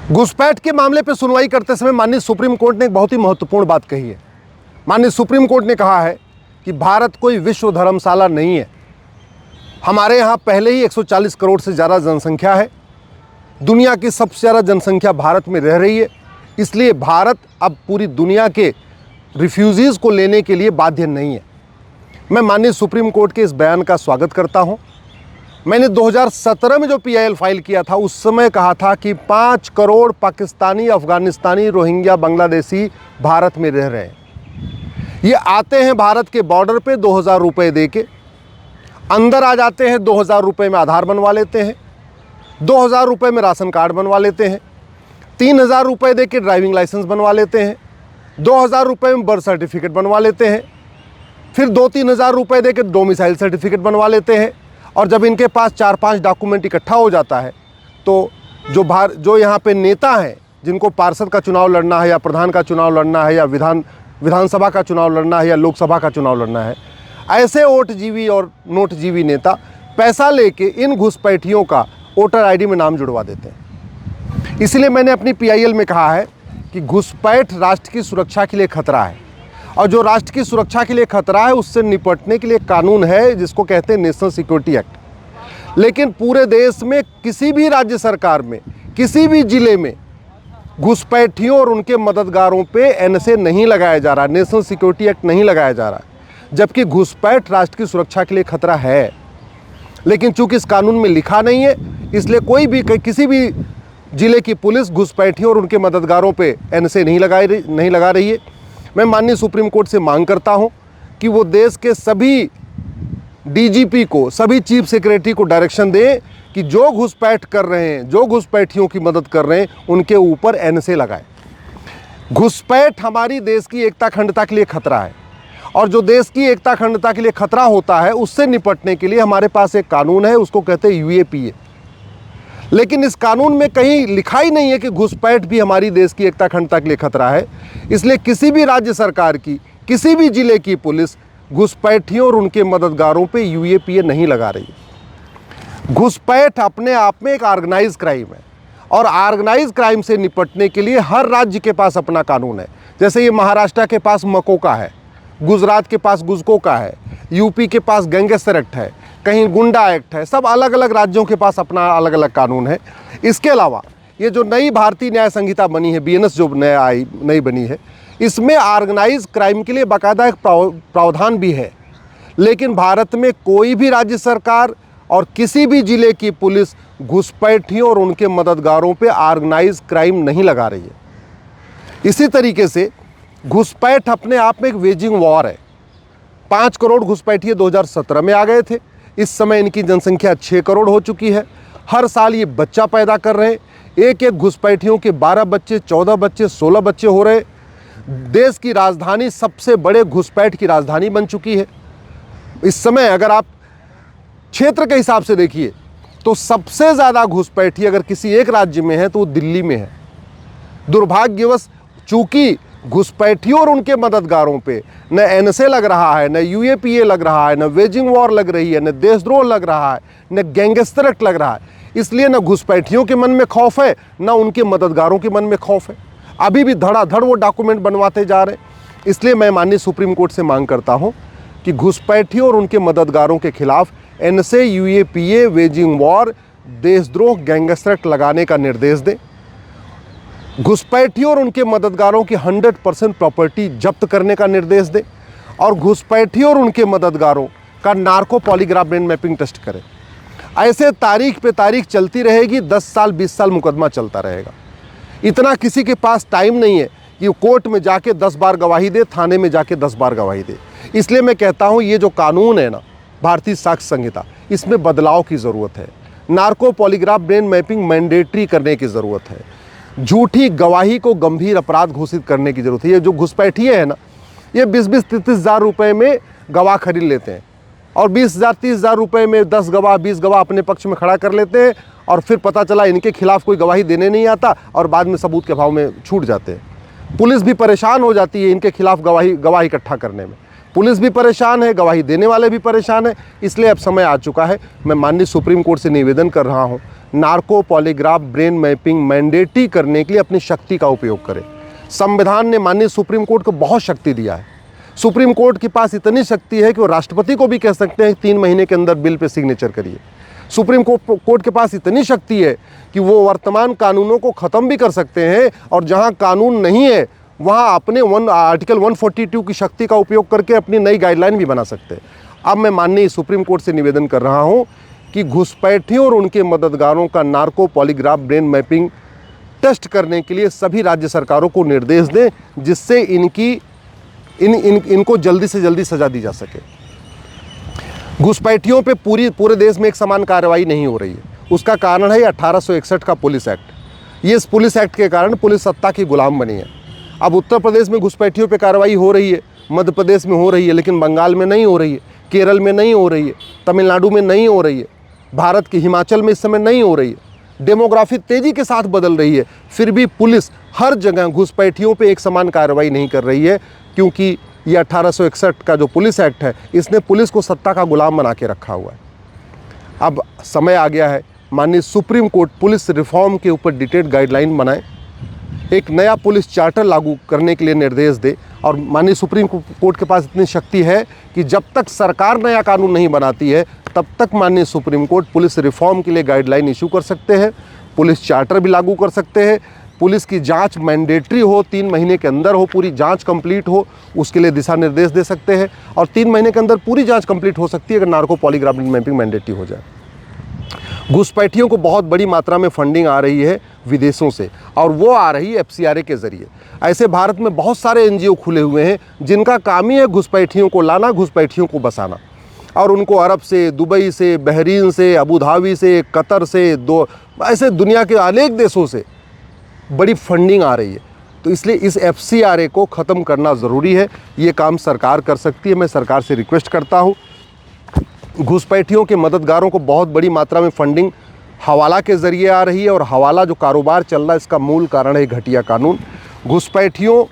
घुसपैठ के मामले पर सुनवाई करते समय माननीय सुप्रीम कोर्ट ने एक बहुत ही महत्वपूर्ण बात कही है। माननीय सुप्रीम कोर्ट ने कहा है कि भारत कोई विश्व धर्मशाला नहीं है। हमारे यहाँ पहले ही 140 करोड़ से ज़्यादा जनसंख्या है। दुनिया की सबसे ज़्यादा जनसंख्या भारत में रह रही है। इसलिए भारत अब पूरी दुनिया के रिफ्यूजीज़ को लेने के लिए बाध्य नहीं है। मैं माननीय सुप्रीम कोर्ट के इस बयान का स्वागत करता हूँ। मैंने 2017 में जो PIL फाइल किया था उस समय कहा था कि 5 करोड़ पाकिस्तानी, अफ़गानिस्तानी, रोहिंग्या, बांग्लादेशी भारत में रह रहे हैं। ये आते हैं भारत के बॉर्डर पे 2000 रुपये दे के, अंदर आ जाते हैं, 2000 रुपये में आधार बनवा लेते हैं, 2000 रुपये में राशन कार्ड बनवा लेते हैं, 3000 रुपये दे के ड्राइविंग लाइसेंस बनवा लेते हैं, 2000 रुपये में बर्थ सर्टिफिकेट बनवा लेते हैं, फिर 2-3 हज़ार रुपये दे के डोमिसाइल सर्टिफिकेट बनवा लेते हैं। और जब इनके पास 4-5 डॉक्यूमेंट इकट्ठा हो जाता है तो जो यहाँ पे नेता हैं, जिनको पार्षद का चुनाव लड़ना है या प्रधान का चुनाव लड़ना है या विधानसभा का चुनाव लड़ना है या लोकसभा का चुनाव लड़ना है, ऐसे वोटजीवी और नोटजीवी नेता पैसा लेके इन घुसपैठियों का वोटर ID में नाम जुड़वा देते हैं। इसलिए मैंने अपनी PIL में कहा है कि घुसपैठ राष्ट्र की सुरक्षा के लिए खतरा है, और जो राष्ट्र की सुरक्षा के लिए खतरा है उससे निपटने के लिए कानून है जिसको कहते हैं नेशनल सिक्योरिटी एक्ट। लेकिन पूरे देश में किसी भी राज्य सरकार में, किसी भी जिले में घुसपैठियों और उनके मददगारों पे NSA नहीं लगाया जा रहा, नेशनल सिक्योरिटी एक्ट नहीं लगाया जा रहा, जबकि घुसपैठ राष्ट्र की सुरक्षा के लिए खतरा है। लेकिन चूंकि इस कानून में लिखा नहीं है, इसलिए कोई भी किसी भी जिले की पुलिस घुसपैठियों और उनके मददगारों पे NSA नहीं लगा रही है। मैं माननीय सुप्रीम कोर्ट से मांग करता हूं कि वो देश के सभी DGP को, सभी चीफ सेक्रेटरी को डायरेक्शन दें कि जो घुसपैठ कर रहे हैं, जो घुसपैठियों की मदद कर रहे हैं, उनके ऊपर NSA लगाएं। घुसपैठ हमारी देश की एकता अखंडता के लिए खतरा है, और जो देश की एकता अखंडता के लिए खतरा होता है उससे निपटने के लिए हमारे पास एक कानून है, उसको कहते हैं UAPA। लेकिन इस कानून में कहीं लिखा ही नहीं है कि घुसपैठ भी हमारी देश की एकता अखंडता के लिए खतरा है। इसलिए किसी भी राज्य सरकार की, किसी भी जिले की पुलिस घुसपैठियों और उनके मददगारों पे UAPA नहीं लगा रही है। घुसपैठ अपने आप में एक ऑर्गेनाइज क्राइम है, और ऑर्गेनाइज क्राइम से निपटने के लिए हर राज्य के पास अपना कानून है। जैसे ये महाराष्ट्र के पास मकोका है, गुजरात के पास गुजकोका है, UP के पास गैंगस्टर एक्ट है, कहीं गुंडा एक्ट है। सब अलग अलग राज्यों के पास अपना अलग अलग कानून है। इसके अलावा ये जो नई भारतीय न्याय संहिता बनी है, BNS जो नई बनी है, इसमें ऑर्गेनाइज क्राइम के लिए बाकायदा एक प्रावधान भी है। लेकिन भारत में कोई भी राज्य सरकार और किसी भी जिले की पुलिस घुसपैठियों और उनके मददगारों पे ऑर्गेनाइज क्राइम नहीं लगा रही है। इसी तरीके से घुसपैठ अपने आप में एक वेजिंग वॉर है। 5 करोड़ घुसपैठिए 2017 में आ गए थे। इस समय इनकी जनसंख्या 6 करोड़ हो चुकी है। हर साल ये बच्चा पैदा कर रहे हैं। एक घुसपैठियों के 12 बच्चे, 14 बच्चे, 16 बच्चे हो रहे। देश की राजधानी सबसे बड़े घुसपैठ की राजधानी बन चुकी है। इस समय अगर आप क्षेत्र के हिसाब से देखिए तो सबसे ज़्यादा घुसपैठी अगर किसी एक राज्य में है तो वो दिल्ली में है। दुर्भाग्यवश चूंकि घुसपैठियों और उनके मददगारों पे न NSA लग रहा है, न UAPA लग रहा है, न वेजिंग वॉर लग रही है, न देशद्रोह लग रहा है, न गैंगस्टर एक्ट लग रहा है, इसलिए न घुसपैठियों के मन में खौफ है, न उनके मददगारों के मन में खौफ है। अभी भी धड़ाधड़ वो डॉक्यूमेंट बनवाते जा रहे हैं। इसलिए मैं माननीय सुप्रीम कोर्ट से मांग करता हूँ कि घुसपैठियों और उनके मददगारों के खिलाफ NSA, UAPA, वेजिंग वॉर, देशद्रोह, गैंगस्टर एक्ट लगाने का निर्देश दें। घुसपैठियों और उनके मददगारों की 100% प्रॉपर्टी जब्त करने का निर्देश दें, और घुसपैठियों और उनके मददगारों का narco polygraph brain mapping test करें। ऐसे तारीख पे तारीख चलती रहेगी, 10 साल 20 साल मुकदमा चलता रहेगा। इतना किसी के पास टाइम नहीं है कि वो कोर्ट में जाके 10 बार गवाही दे, थाने में जाके 10 बार गवाही दे। इसलिए मैं कहता हूँ ये जो कानून है ना, भारतीय साक्ष्य संहिता, इसमें बदलाव की ज़रूरत है। Narco polygraph brain mapping mandatory करने की ज़रूरत है। झूठी गवाही को गंभीर अपराध घोषित करने की जरूरत है। ये जो घुसपैठिए हैं ना, ये 20-20, 30-30 हज़ार रुपये में गवाह खरीद लेते हैं, और 20,000, 30,000 रुपये में 10 गवाह, 20 गवाह अपने पक्ष में खड़ा कर लेते हैं, और फिर पता चला इनके खिलाफ कोई गवाही देने नहीं आता, और बाद में सबूत के अभाव में छूट जाते हैं। पुलिस भी परेशान हो जाती है इनके खिलाफ गवाह इकट्ठा करने में। पुलिस भी परेशान है, गवाही देने वाले भी परेशान है। इसलिए अब समय आ चुका है, मैं माननीय सुप्रीम कोर्ट से निवेदन कर रहा हूँ, narco polygraph brain mapping mandatory करने के लिए अपनी शक्ति का उपयोग करें। संविधान ने माननीय सुप्रीम कोर्ट को बहुत शक्ति दिया है। सुप्रीम कोर्ट के पास इतनी शक्ति है कि वो राष्ट्रपति को भी कह सकते हैं 3 महीने के अंदर बिल पे सिग्नेचर करिए। सुप्रीम कोर्ट के पास इतनी शक्ति है कि वो वर्तमान कानूनों को ख़त्म भी कर सकते हैं, और जहां कानून नहीं है वहां अपने आर्टिकल 142 की शक्ति का उपयोग करके अपनी नई गाइडलाइन भी बना सकते हैं। अब मैं माननीय सुप्रीम कोर्ट से निवेदन कर रहा हूं कि घुसपैठियों और उनके मददगारों का narco polygraph brain mapping test करने के लिए सभी राज्य सरकारों को निर्देश दें, जिससे इनको जल्दी से जल्दी सजा दी जा सके। घुसपैठियों पे पूरे देश में एक समान कार्रवाई नहीं हो रही है। उसका कारण है 1861 का पुलिस एक्ट। ये इस पुलिस एक्ट के कारण पुलिस सत्ता की गुलाम बनी है। अब उत्तर प्रदेश में घुसपैठियों पे कार्रवाई हो रही है, मध्य प्रदेश में हो रही है, लेकिन बंगाल में नहीं हो रही है, केरल में नहीं हो रही है, तमिलनाडु में नहीं हो रही है, भारत के हिमाचल में इस समय नहीं हो रही है। डेमोग्राफी तेज़ी के साथ बदल रही है, फिर भी पुलिस हर जगह घुसपैठियों पे एक समान कार्रवाई नहीं कर रही है, क्योंकि ये 1861 का जो पुलिस एक्ट है, इसने पुलिस को सत्ता का गुलाम बना के रखा हुआ है। अब समय आ गया है, माननीय सुप्रीम कोर्ट पुलिस रिफॉर्म के ऊपर डिटेल्ड गाइडलाइन बनाए, एक नया पुलिस चार्टर लागू करने के लिए निर्देश दे। और माननीय सुप्रीम कोर्ट के पास इतनी शक्ति है कि जब तक सरकार नया कानून नहीं बनाती है, तब तक माननीय सुप्रीम कोर्ट पुलिस रिफॉर्म के लिए गाइडलाइन इशू कर सकते हैं, पुलिस चार्टर भी लागू कर सकते हैं। पुलिस की जांच मैंडेटरी हो, 3 महीने के अंदर हो, पूरी जांच कंप्लीट हो, उसके लिए दिशा निर्देश दे सकते हैं। और 3 महीने के अंदर पूरी जांच कंप्लीट हो सकती है अगर नार्को पॉलीग्राफ मैपिंग मैंडेटरी हो जाए। घुसपैठियों को बहुत बड़ी मात्रा में फंडिंग आ रही है विदेशों से, और वो आ रही है FCRA के ज़रिए। ऐसे भारत में बहुत सारे NGO खुले हुए हैं जिनका काम ही है घुसपैठियों को लाना, घुसपैठियों को बसाना, और उनको अरब से, दुबई से, बहरीन से, अबू धाबी से, कतर से, ऐसे दुनिया के अनेक देशों से बड़ी फंडिंग आ रही है। तो इसलिए इस FCRA को ख़त्म करना ज़रूरी है। ये काम सरकार कर सकती है। मैं सरकार से रिक्वेस्ट करता हूँ, घुसपैठियों के मददगारों को बहुत बड़ी मात्रा में फंडिंग हवाला के ज़रिए आ रही है, और हवाला जो कारोबार चल रहा है, इसका मूल कारण है घटिया कानून। घुसपैठियों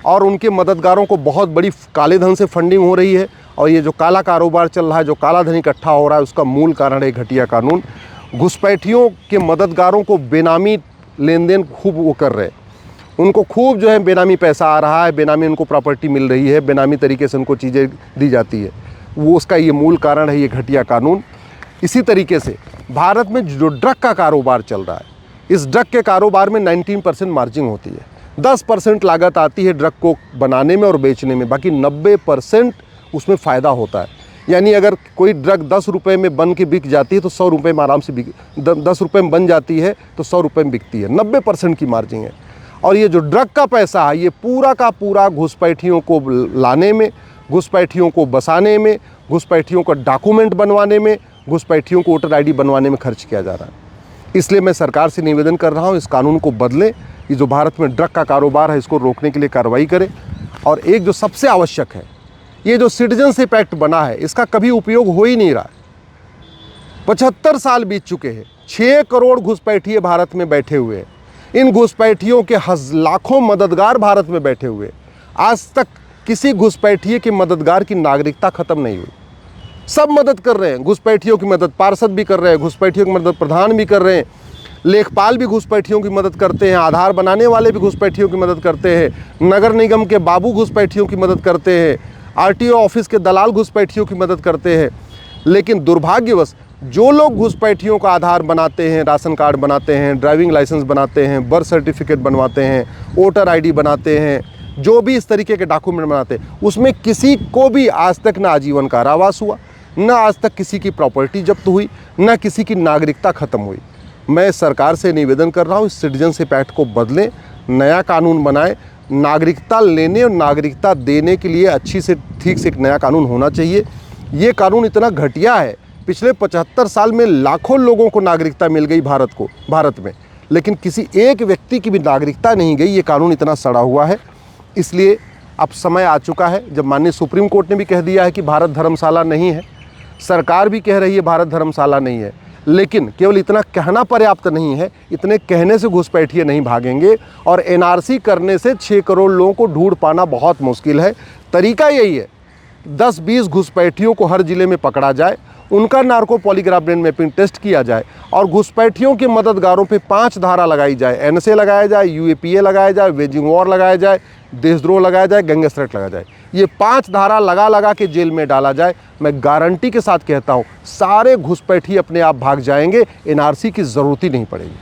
और उनके मददगारों को बहुत बड़ी काले धन से फंडिंग हो रही है, और ये जो काला कारोबार चल रहा है, जो काला धन इकट्ठा हो रहा है, उसका मूल कारण है घटिया कानून। घुसपैठियों के मददगारों को बेनामी लेन देन खूब वो कर रहे हैं, उनको खूब जो है बेनामी पैसा आ रहा है, बेनामी उनको प्रॉपर्टी मिल रही है, बेनामी तरीके से उनको चीज़ें दी जाती है, वो उसका ये मूल कारण है ये घटिया कानून। इसी तरीके से भारत में जो ड्रग का कारोबार चल रहा है, इस ड्रग के कारोबार में 19% मार्जिन होती है, 10% लागत आती है ड्रग को बनाने में और बेचने में, बाकी 90% उसमें फ़ायदा होता है। यानी अगर कोई ड्रग 10 रुपये में बन के बिक जाती है तो 100 रुपये में आराम से 10 रुपये में बन जाती है तो 100 रुपये में बिकती है, 90% की मार्जिन है। और ये जो ड्रग का पैसा है, ये पूरा का पूरा घुसपैठियों को लाने में, घुसपैठियों को बसाने में, घुसपैठियों का डॉक्यूमेंट बनवाने में, घुसपैठियों को वोटर ID बनवाने में खर्च किया जा रहा है। इसलिए मैं सरकार से निवेदन कर रहा हूँ, इस कानून को बदलें। ये जो भारत में ड्रग का कारोबार है, इसको रोकने के लिए कार्रवाई करें। और एक जो सबसे आवश्यक है, ये जो सिटीजनशिप एक्ट बना है, इसका कभी उपयोग हो ही नहीं रहा है। 75 साल बीत चुके हैं, 6 करोड़ घुसपैठिए भारत में बैठे हुए हैं। इन घुसपैठियों के लाखों मददगार भारत में बैठे हुए। आज तक किसी घुसपैठिए के मददगार की नागरिकता खत्म नहीं हुई। सब मदद कर रहे हैं, घुसपैठियों की मदद पार्षद भी कर रहे हैं, घुसपैठियों की मदद प्रधान भी कर रहे हैं, लेखपाल भी घुसपैठियों की मदद करते हैं, आधार बनाने वाले भी घुसपैठियों की मदद करते हैं, नगर निगम के बाबू घुसपैठियों की मदद करते हैं, RTO ऑफिस के दलाल घुसपैठियों की मदद करते हैं। लेकिन दुर्भाग्यवश जो लोग घुसपैठियों का आधार बनाते हैं, राशन कार्ड बनाते हैं, ड्राइविंग लाइसेंस बनाते हैं, बर्थ सर्टिफिकेट बनवाते हैं, वोटर ID बनाते हैं, जो भी इस तरीके के डॉक्यूमेंट बनाते हैं, उसमें किसी को भी आज तक ना आजीवन कारावास हुआ, ना आज तक किसी की प्रॉपर्टी जब्त हुई, ना किसी की नागरिकता खत्म हुई। मैं सरकार से निवेदन कर रहा हूँ, इस सिटीजनशिप एक्ट को बदलें, नया कानून बनाएं। नागरिकता लेने और नागरिकता देने के लिए अच्छी से ठीक से एक नया कानून होना चाहिए। ये कानून इतना घटिया है, पिछले 75 साल में लाखों लोगों को नागरिकता मिल गई भारत में, लेकिन किसी एक व्यक्ति की भी नागरिकता नहीं गई। ये कानून इतना सड़ा हुआ है। इसलिए अब समय आ चुका है, जब माननीय सुप्रीम कोर्ट ने भी कह दिया है कि भारत धर्मशाला नहीं है, सरकार भी कह रही है भारत धर्मशाला नहीं है, लेकिन केवल इतना कहना पर्याप्त नहीं है। इतने कहने से घुसपैठिए नहीं भागेंगे, और NRC करने से 6 करोड़ लोगों को ढूंढ पाना बहुत मुश्किल है। तरीका यही है 10-20 घुसपैठियों को हर जिले में पकड़ा जाए, उनका narco polygraph brain mapping test किया जाए और घुसपैठियों के मददगारों पे 5 धारा लगाई जाए, एनएसए लगाया जाए, यूएपीए लगाया जाए, वेजिंग वॉर लगाया जाए, देशद्रोह लगाया जाए, गैंगस्टर एक्ट लगाया जाए। ये 5 धारा लगा के जेल में डाला जाए। मैं गारंटी के साथ कहता हूँ सारे घुसपैठी अपने आप भाग जाएंगे, एनआरसी की ज़रूरत ही नहीं पड़ेगी।